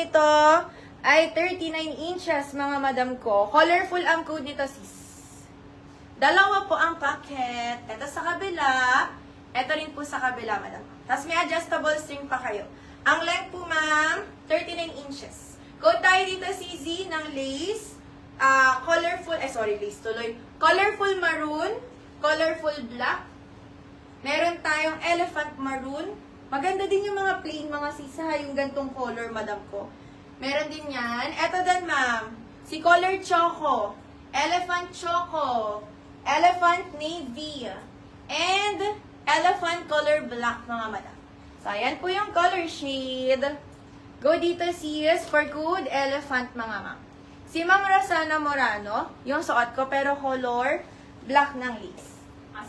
nito ay 39 inches, mga madam ko. Colorful ang code nito, sis. Dalawa po ang packet. Ito sa kabila. Ito rin po sa kabila, madam. Tapos may adjustable string pa kayo. Ang length po, ma'am, 39 inches. Code tayo dito, CZ, ng lace. Colorful maroon, colorful black. Meron tayong elephant maroon. Maganda din yung mga plain, mga sisa, yung gantong color, madam ko. Meron din yan. Ito din, ma'am. Si color choco. Elephant choco. Elephant navy. And elephant color black, mga madam. So, ayan po yung color shade. Go dito, sis, for good elephant, mga ma'am. Si Ma'am Rosana Morano, yung suot ko, pero color black ng lace.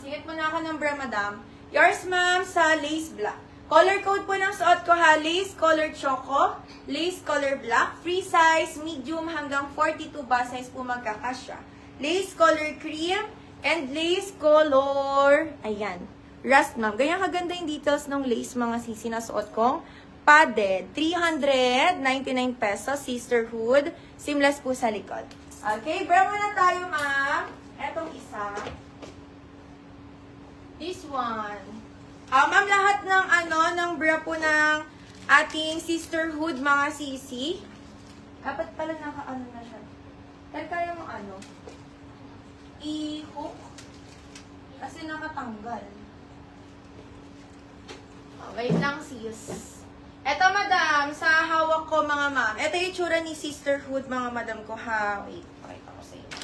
Singit mo na ako ng bra, madam. Yours, ma'am, sa lace black. Color code po ng suot ko, ha. Lace color choco, lace color black. Free size, medium hanggang 42 ba size po magkakasya. Lace color cream, and lace color, ayan, rust, ma'am. Ganyan kaganda yung details ng lace, mga sisi na suot kong padded. 399 pesos, sisterhood. Seamless po sa likod. Okay, bra muna tayo, ma'am. Etong isa. This one. Ma'am, lahat ng ng bra po ng ating sisterhood, mga sisi. Dapat pala naka-ano na siya. Dahil kaya mo i-hook. Kasi nakatanggal. Wait lang, sis. Eto, madam, sa hawak ko, mga ma'am. Eto yung tsura ni sisterhood, mga madam ko, ha. Wait, pakita ko sa inyo.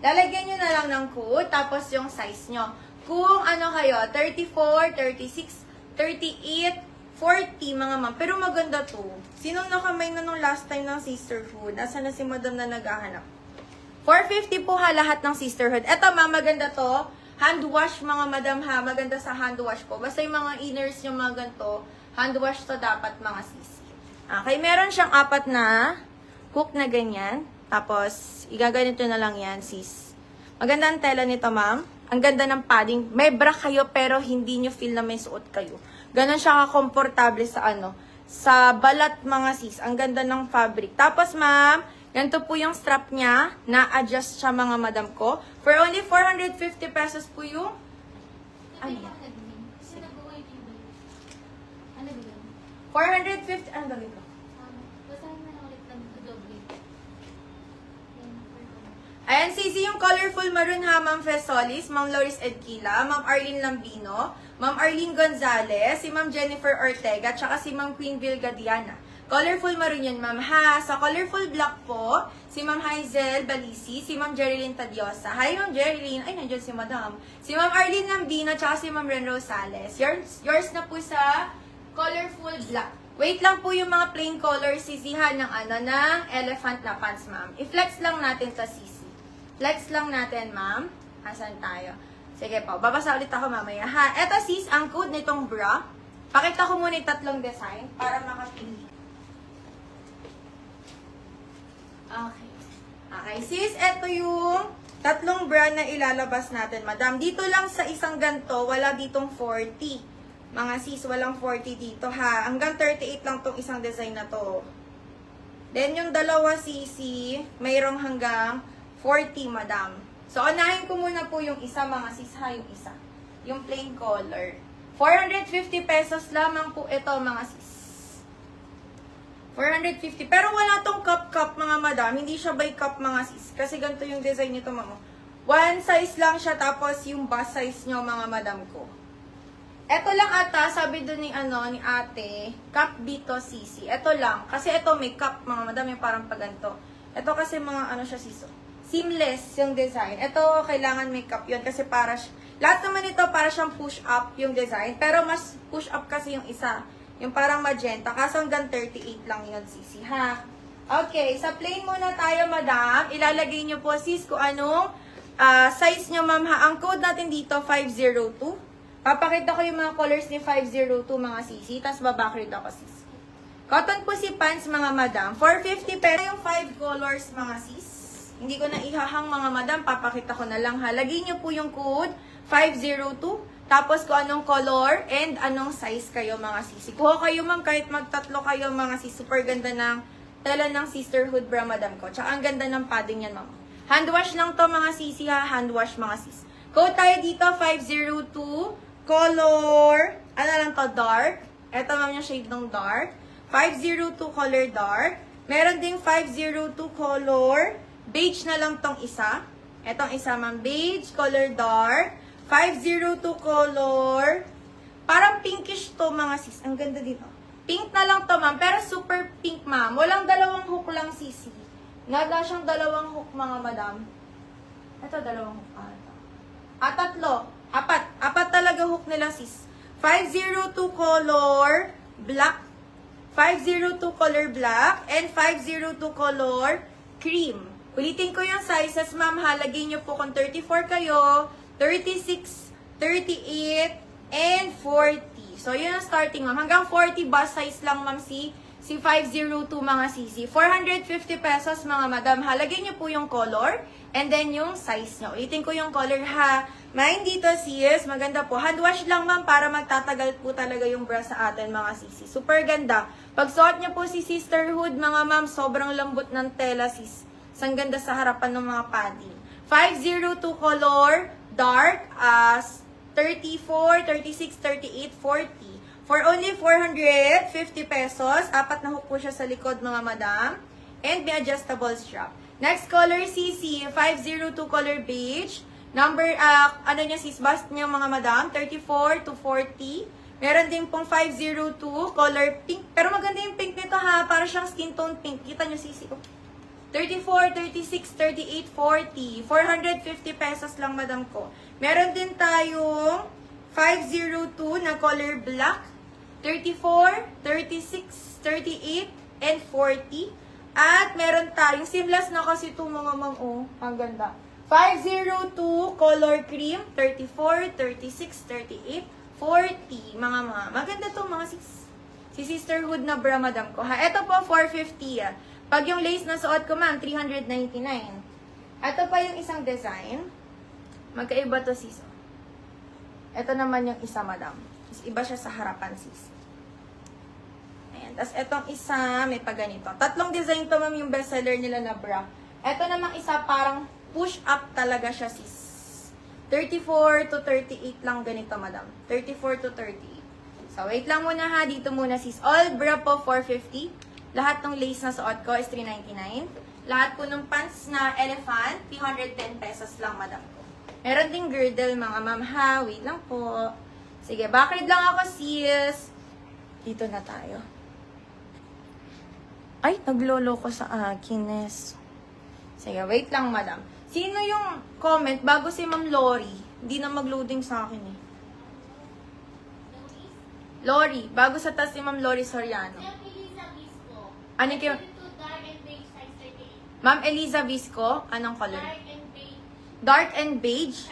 Lalagyan nyo na lang ng code, tapos yung size nyo. Kung kayo, 34, 36, 38, 40, mga ma'am. Pero maganda to. Sinong nakamay na nung last time ng sisterhood? Nasaan na si madam na naghahanap? 450 po, ha, lahat ng sisterhood. Eto, ma'am, maganda to. Hand wash, mga madam, ha. Maganda sa hand wash po. Basta yung mga inners yung mga ganito, hand wash to dapat, mga sisi. Okay, meron siyang 4 na hook na ganyan. Tapos, igaganito na lang yan, sis. Maganda ang tela nito, ma'am. Ang ganda ng padding. May bra kayo, pero hindi nyo feel na may suot kayo. Ganon siya kakomportable sa sa balat, mga sis. Ang ganda ng fabric. Tapos, ma'am, ganito po yung strap niya. Na-adjust siya, mga madam ko. For only 450 pesos po yung... Ano yan? 450, ano gawin ko? Basahin mo na ulit ng doble. Ayan, sisi yung colorful maroon, ha, Ma'am Fesolis, Ma'am Loris Edquila, Ma'am Arlene Lambino, Ma'am Arlene Gonzalez, si Ma'am Jennifer Ortega, tsaka si Ma'am Queen Vilga Diana. Colorful maroon yan, ma'am, ha. Sa colorful black po, si Ma'am Hazel Balisi, si Ma'am Jerilyn Tadiosa. Hi, Ma'am Jerilyn. Ay, nandiyan si Madam. Si Ma'am Arlene Lambino, tsaka si Ma'am Ren Rosales. Yours na po sa colorful black. Wait lang po yung mga plain color sisihan ng ng elephant na pants, ma'am. I-flex lang natin sa sisi. Flex lang natin, ma'am. Asan tayo? Sige po, babasa ulit ako mamaya, ha. Eto, sis, ang code nitong bra. Pakita ko muna yung 3 design para makapili. Okay. Okay, sis, eto yung 3 bra na ilalabas natin, madam. Dito lang sa isang ganto, wala ditong 40. Mga sis, walang 40 dito, ha. Hanggang 38 lang tong isang design na to. Then, yung dalawa sisi, mayroong hanggang 40, madam. So, unahin ko muna po yung isa, mga sis, ha, yung isa. Yung plain color. 450 pesos lamang po ito, mga sis. 450. Pero wala tong cup, mga madam. Hindi siya by cup, mga sis. Kasi ganito yung design nito, mga. One size lang siya, tapos yung bust size nyo, mga madam ko. Ito lang ata, sabi doon ni ni ate, cup dito, sisi. Ito lang. Kasi ito may cup, mga madam, yung parang paganto. Ito kasi mga siya, siso. Seamless yung design. Ito, kailangan may cup yun. Kasi para, lahat naman ito, para siyang push up yung design. Pero mas push up kasi yung isa. Yung parang magenta. Kaso hanggang 38 lang yun, sisi, ha? Okay, sa plain muna tayo, madam. Ilalagay nyo po, sis, kung anong size nyo, ma'am, ha? Ang code natin dito, 502. Papakita ko yung mga colors ni 502, mga sisi. Tapos babackread ako, sis. Cotton po si pants, mga madam. 450 pero yung 5 colors, mga sis. Hindi ko na ihahang, mga madam. Papakita ko na lang, ha. Lagyan nyo po yung code 502 Tapos kung anong color and anong size kayo mga sisi. Kuha kayo ma'am kahit magtatlo kayo mga sisi. Super ganda ng tela ng Sisterhood bra madam ko. Tsaka ang ganda ng padding yan ma'am. Hand wash lang to mga sisi ha. Hand wash mga sis. Code tayo dito 502. Color, ano lang to, dark. Ito ma'am yung shade ng dark. 502 color dark. Meron ding 502 color. Beige na lang tong isa. Etong isa ma'am, beige, color dark. 502 color. Parang pinkish to mga sis. Ang ganda dito. Pink na lang to ma'am, pero super pink ma'am. Walang dalawang hook lang sisi. Nada siyang dalawang hook mga madam. Ito dalawang hook ata. Tatlo. Apat talaga hook nila sis. 502 color black. 502 color black and 502 color cream. Ulitin ko yung sizes, ma'am. Halagay nyo po kung 34 kayo, 36, 38, and 40. So, yun ang starting, ma'am. Hanggang 40 bust size lang, ma'am, si 502 mga sisi. 450 pesos, mga madam. Halagay nyo po yung color and then yung size nyo. Ulitin ko yung color, ha. Mind dito, sis. Maganda po. Hand wash lang, ma'am, para magtatagal po talaga yung bra sa atin, mga sisi. Super ganda. Pag suot niyo po si Sisterhood, mga ma'am, sobrang lambot ng tela, sis. Sang ganda sa harapan ng mga padding. 502 color, dark, 34, 36, 38, 40. For only 450 pesos, apat na hook po siya sa likod, mga madam. And may adjustable strap. Next color, CC, 502 color beige. Number, ano niya sis, bust niya mga madam, 34 to 40. Meron din pong 502, color pink. Pero maganda yung pink nito ha, para siyang skin tone pink. Kita nyo sisi. 34, 36, 38, 40. 450 pesos lang madam ko. Meron din tayong 502 na color black. 34, 36, 38, and 40. At meron tayong, seamless na kasi ito mga ma'am, oh. Ang ganda. 502 color cream, 34, 36, 38, 40. Mga maganda to mga sis. Si Sisterhood na bra madam ko. Ha, ito po 450 ah. Pag yung lace na suot ko ma'am, 399. Ito pa yung isang design. Magkaiba to sis. Ito naman yung isa madam. Iba siya sa harapan sis. Ayan. Tapos etong isa, may pa ganito. Tatlong design to ma'am yung bestseller nila na bra. Ito namang isa parang push up talaga siya sis. 34 to 38 lang ganito madam. 34 to 38. So wait lang muna ha. Dito muna sis. All bra po 450. Lahat ng lace na suot ko is 399. Lahat po ng pants na elephant, 310 pesos lang madam ko. Meron ding girdle mga ma'am ha. Wait lang po. Sige, backward lang ako sis. Dito na tayo. Ay, naglolo ko sa akin Sige, wait lang madam. Sino yung comment bago si Ma'am Lori? Hindi na mag-loading sa akin Lori, bago sa taas si Ma'am Lori Soriano. Ano kayo? Ma'am Eliza Visco, anong color? Dark and beige.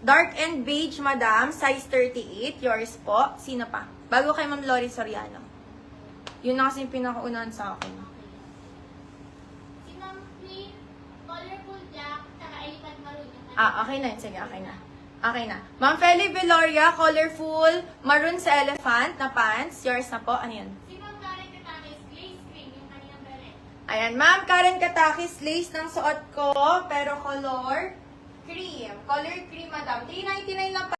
Dark and beige, madam, size 38. Yours po. Sino pa? Bago kay Ma'am Lori Soriano. Yun na kasi yung pinakaunahan sa akin. Okay na yun. Sige, okay na. Okay na. Ma'am Feli Veloria, colorful, maroon sa elephant na pants. Yours na po. Ano yun? Si Ma'am Karen Katakis, lace cream, yung kanyang beret. Ayan, Ma'am Karen Katakis, lace ng suot ko, pero color cream. Color cream, madam. 399 lang pa.